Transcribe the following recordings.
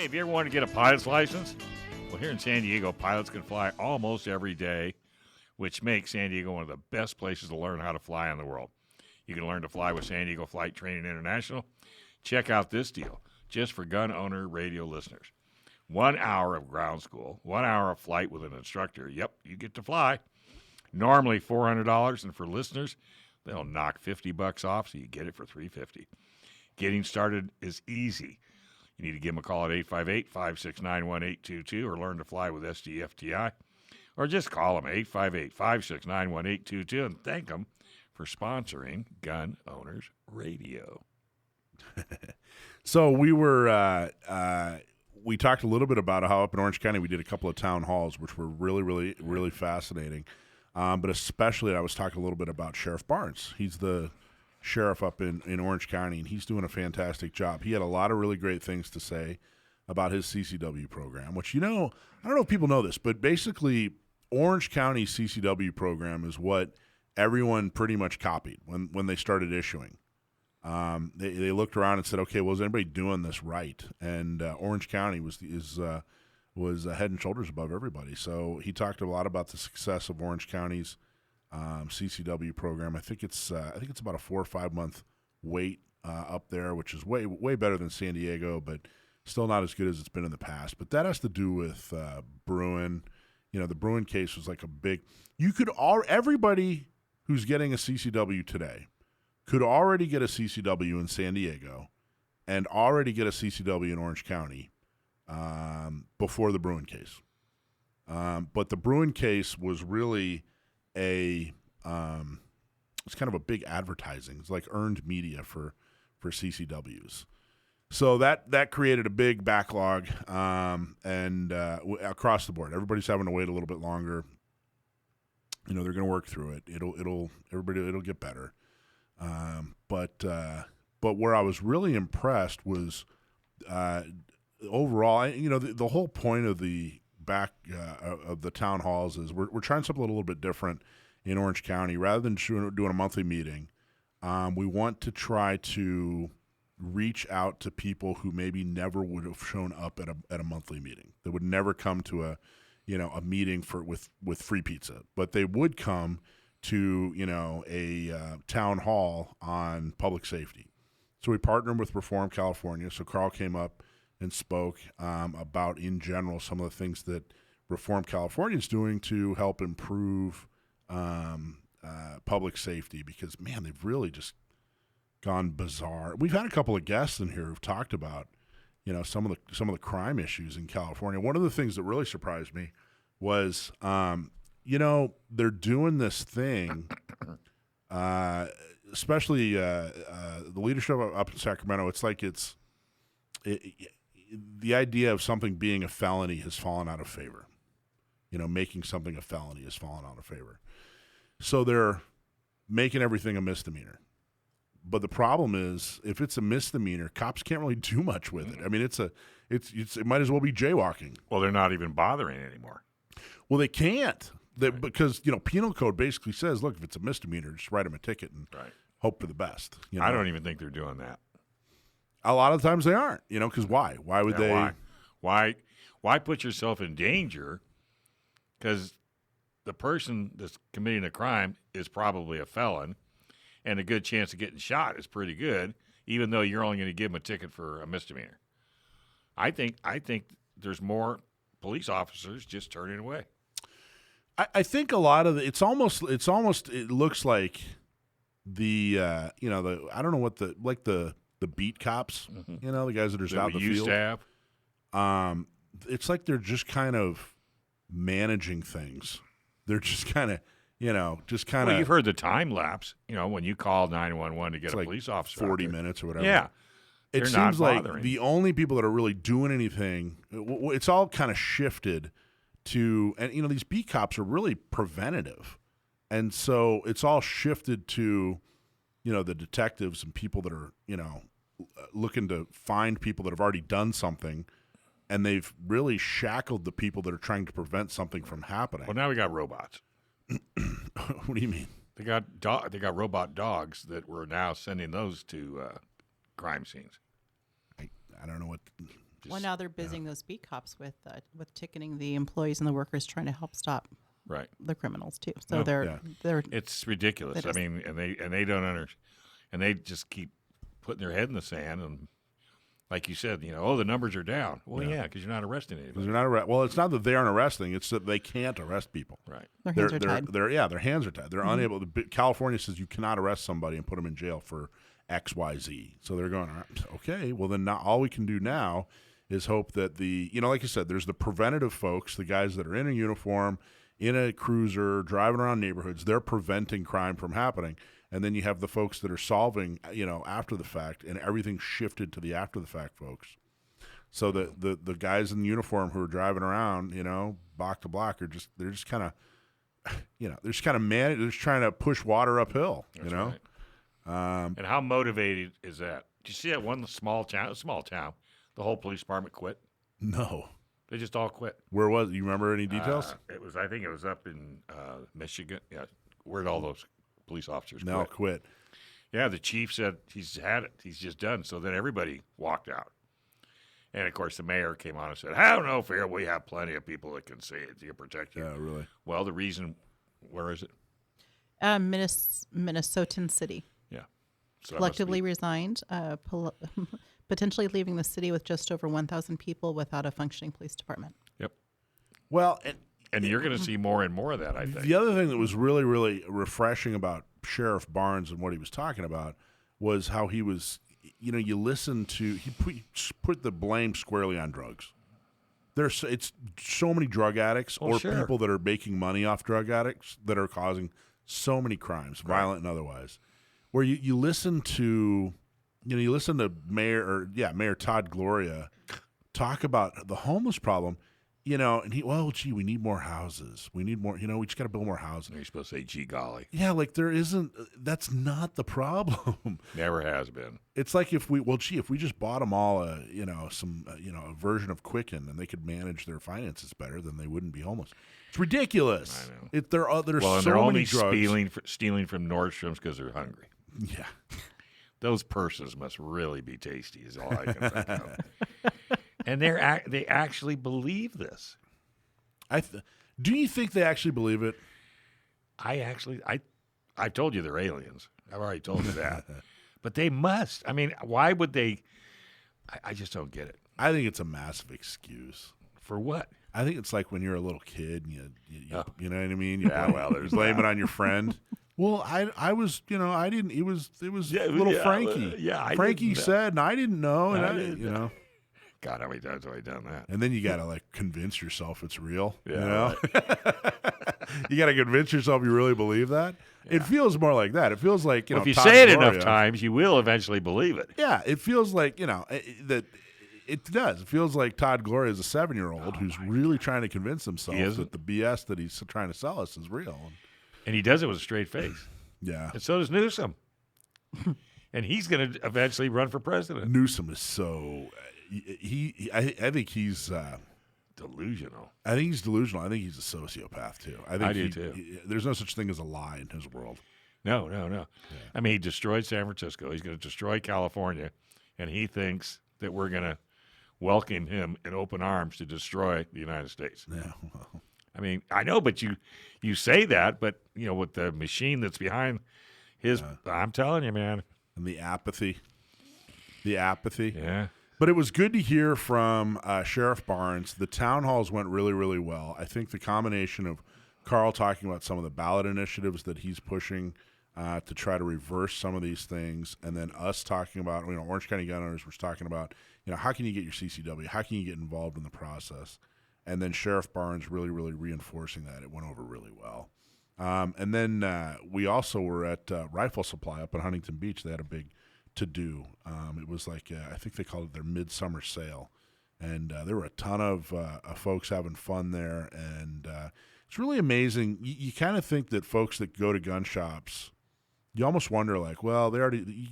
Hey, have you ever wanted to get a pilot's license? Well, here in San Diego, pilots can fly almost every day, which makes San Diego one of the best places to learn how to fly in the world. You can learn to fly with San Diego Flight Training International. Check out this deal, just for gun owner radio listeners. 1 hour of ground school, 1 hour of flight with an instructor. Yep, you get to fly. Normally $400, and for listeners, they'll knock $50 off, so you get it for $350. Getting started is easy. You need to give them a call at 858-569-1822 or learn to fly with SDFTI. Or just call them 858-569-1822 and thank them for sponsoring Gun Owners Radio. So we talked a little bit about how up in Orange County we did a couple of town halls, which were really, really, really fascinating. But especially I was talking a little bit about Sheriff Barnes. He's the sheriff up in Orange County, and he's doing a fantastic job. He had a lot of really great things to say about his CCW program, which, I don't know if people know this, but basically Orange County CCW program is what everyone pretty much copied when they started issuing. They looked around and said, okay, well, is anybody doing this right? And Orange County was head and shoulders above everybody. So he talked a lot about the success of Orange County's CCW program. I think it's about a 4 or 5 month wait up there, which is way better than San Diego, but still not as good as it's been in the past. But that has to do with Bruin. The Bruin case was like a big. Everybody who's getting a CCW today could already get a CCW in San Diego and already get a CCW in Orange County before the Bruin case. But the Bruin case was really it's kind of a big advertising. It's like earned media for CCWs. So that created a big backlog, and across the board, everybody's having to wait a little bit longer. They're going to work through it. It'll get better. But where I was really impressed was overall. The whole point of the of the town halls is we're trying something a little bit different in Orange County. Rather than doing a monthly meeting, we want to try to reach out to people who maybe never would have shown up at a monthly meeting. They would never come to a meeting with free pizza, but they would come to a town hall on public safety. So we partnered with Reform California. So Carl came up and spoke about, in general, some of the things that Reform California is doing to help improve public safety, because, man, they've really just gone bizarre. We've had a couple of guests in here who've talked about, some of the crime issues in California. One of the things that really surprised me was, they're doing this thing, especially the leadership up in Sacramento. It's like the idea of something being a felony has fallen out of favor. Making something a felony has fallen out of favor. So they're making everything a misdemeanor. But the problem is, if it's a misdemeanor, cops can't really do much with it. I mean, it might as well be jaywalking. Well, they're not even bothering anymore. Well, they can't, because penal code basically says, look, if it's a misdemeanor, just write them a ticket and hope for the best. I don't even think they're doing that. A lot of times they aren't. Because why? Why would they? Why put yourself in danger? Because the person that's committing a crime is probably a felon, and a good chance of getting shot is pretty good, even though you're only going to give them a ticket for a misdemeanor. I think there's more police officers just turning away. I think a lot of it looks like the I don't know what the beat cops, the guys that are out in the field. To have. It's like they're just kind of managing things. They're just kind of. Well, you've heard the time lapse. When you call 911 to get a police officer, 40 minutes or whatever. Yeah, it seems like the only people that are really doing anything. It's all kind of shifted to, and these beat cops are really preventative, and so it's all shifted to, the detectives and people that are looking to find people that have already done something, and they've really shackled the people that are trying to prevent something from happening. Well, now we got robots. What do you mean? They got robot dogs that we're now sending those to crime scenes. I don't know what Well, now they're busying those beat cops with ticketing the employees and the workers, trying to help stop right. the criminals too. So No. they're It's ridiculous. I mean, and they don't and they just keep putting their head in the sand and. Like you said, the numbers are down. Well, yeah, because you're not arresting anybody. Well, it's not that they aren't arresting; it's that they can't arrest people. Right. Their hands are tied. Their hands are tied. They're unable. California says you cannot arrest somebody and put them in jail for X, Y, Z. So they're going, okay. Well, then all we can do now is hope that like you said, there's the preventative folks, the guys that are in a uniform, in a cruiser, driving around neighborhoods. They're preventing crime from happening. And then you have the folks that are solving, after the fact, and everything's shifted to the after the fact folks. So the guys in uniform who are driving around, block to block, they're just kind of, they're just kind of they're just trying to push water uphill. That's right. And how motivated is that? Did you see that one small town? The whole police department quit. No, they just all quit. Where was it? You remember any details? I think it was up in Michigan. Yeah, where'd all those police officers now quit? Yeah, the chief said he's had it. He's just done. So then everybody walked out. And, of course, the mayor came on and said, have no fear. We have plenty of people that can see it. You protect you. Yeah, really? Well, the reason, where is it? Minnesotan City. Yeah. So collectively resigned, potentially leaving the city with just over 1,000 people without a functioning police department. Yep. Well, and you're going to see more and more of that, I think. The other thing that was really, really refreshing about Sheriff Barnes and what he was talking about was how he was, you listen to, he put the blame squarely on drugs. It's so many drug addicts people that are making money off drug addicts that are causing so many crimes, violent and otherwise. Where you listen to, Mayor Todd Gloria talk about the homeless problem. And we need more houses. We need more, we just got to build more houses. You're supposed to say, gee golly. Yeah, that's not the problem. Never has been. It's like if we just bought them all a version of Quicken and they could manage their finances better, then they wouldn't be homeless. It's ridiculous. I know. There's so they're many only drugs. stealing from Nordstrom's because they're hungry. Yeah. Those purses must really be tasty is all I can think of. And they actually believe this. Do you think they actually believe it? I told you they're aliens. I've already told you that. But they must. I mean, why would they? I just don't get it. I think it's a massive excuse. For what? I think it's like when you're a little kid and you know what I mean? There's you blame it on your friend. Well, I was, I didn't. It was little Frankie. Frankie said, and I didn't know, and I didn't know. God, how many times have I done that? And then you got to convince yourself it's real. Yeah, right. You got to convince yourself you really believe that. Yeah. It feels more like that. It feels like if you Todd say it Gloria, enough times, you will eventually believe it. Yeah, it feels like that. It does. It feels like Todd Gloria is a 7-year-old who's really trying to convince himself that the BS that he's trying to sell us is real. And he does it with a straight face. Yeah. And so does Newsom. And he's going to eventually run for president. Newsom is so. I think he's delusional. I think he's delusional. I think he's a sociopath too. I do too. There's no such thing as a lie in his world. No. Yeah. I mean, he destroyed San Francisco. He's going to destroy California, and he thinks that we're going to welcome him in open arms to destroy the United States. Yeah. Well. I mean, I know, but you say that, but with the machine that's behind his, I'm telling you, man. And the apathy. Yeah. But it was good to hear from Sheriff Barnes. The town halls went really, really well. I think the combination of Carl talking about some of the ballot initiatives that he's pushing to try to reverse some of these things, and then us talking about, Orange County gun owners was talking about, how can you get your CCW? How can you get involved in the process? And then Sheriff Barnes really, really reinforcing that. It went over really well. And then we also were at Rifle Supply up in Huntington Beach. They had a big to-do. It was like, I think they called it their midsummer sale. And there were a ton of folks having fun there. And it's really amazing. You kind of think that folks that go to gun shops, you almost wonder, you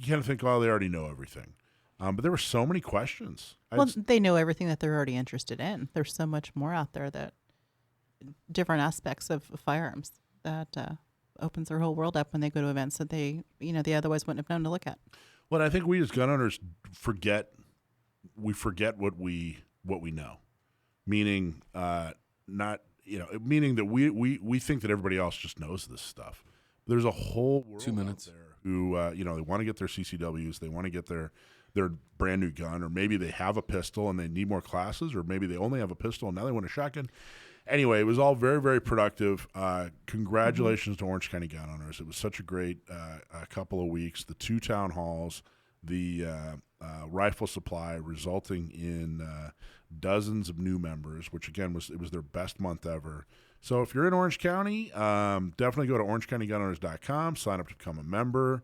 kind of think, they already know everything. But there were so many questions. Well, they know everything that they're already interested in. There's so much more out there that different aspects of firearms that opens their whole world up when they go to events that they otherwise wouldn't have known to look at. Well, I think we as gun owners forget we forget what we know, meaning meaning that we think that everybody else just knows this stuff. There's a whole world 2 minutes out there who they want to get their CCWs, they want to get their brand new gun, or maybe they have a pistol and they need more classes, or maybe they only have a pistol and now they want a shotgun. Anyway, it was all very, very productive. Congratulations to Orange County gun owners. It was such a great couple of weeks. The 2 town halls, the rifle supply, resulting in dozens of new members, which again was their best month ever. So if you're in Orange County, definitely go to orangecountygunowners.com, sign up to become a member.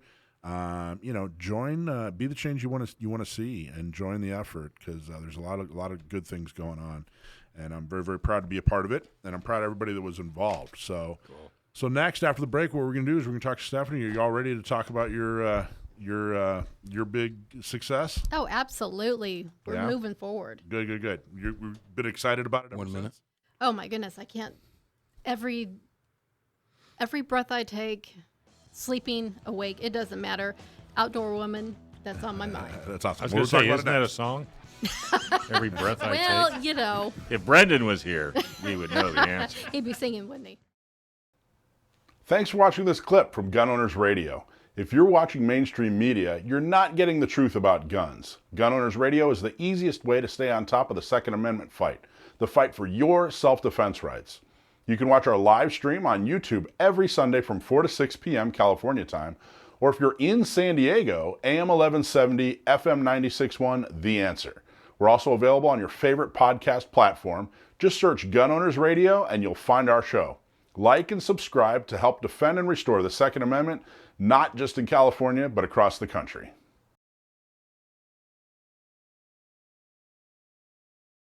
Join, be the change you want to see, and join the effort, because there's a lot of good things going on. And I'm very, very proud to be a part of it, and I'm proud of everybody that was involved. So, Cool. So next, after the break, what we're going to do is we're going to talk to Stephanie. Are you all ready to talk about your big success? Oh, absolutely. We're Yeah? moving forward. Good. You've been excited about it ever 1 minute. since? Oh my goodness, I can't. Every breath I take, sleeping, awake, it doesn't matter. Outdoor woman, that's on my mind. That's awesome. I was We'll going to say, talk about isn't it that a next. song? Every breath I Well, take. you know, If Brendan was here, we would know the answer. he'd be singing, wouldn't he? Thanks for watching this clip from Gun Owners Radio. If you're watching mainstream media, you're not getting the truth about guns. Gun Owners Radio is the easiest way to stay on top of the Second Amendment fight, the fight for your self-defense rights. You can watch our live stream on YouTube every Sunday from 4 to 6 p.m. California time, or if you're in San Diego, AM 1170, FM 96.1, The Answer. We're also available on your favorite podcast platform. Just search Gun Owners Radio and you'll find our show. Like and subscribe to help defend and restore the Second Amendment, not just in California, but across the country.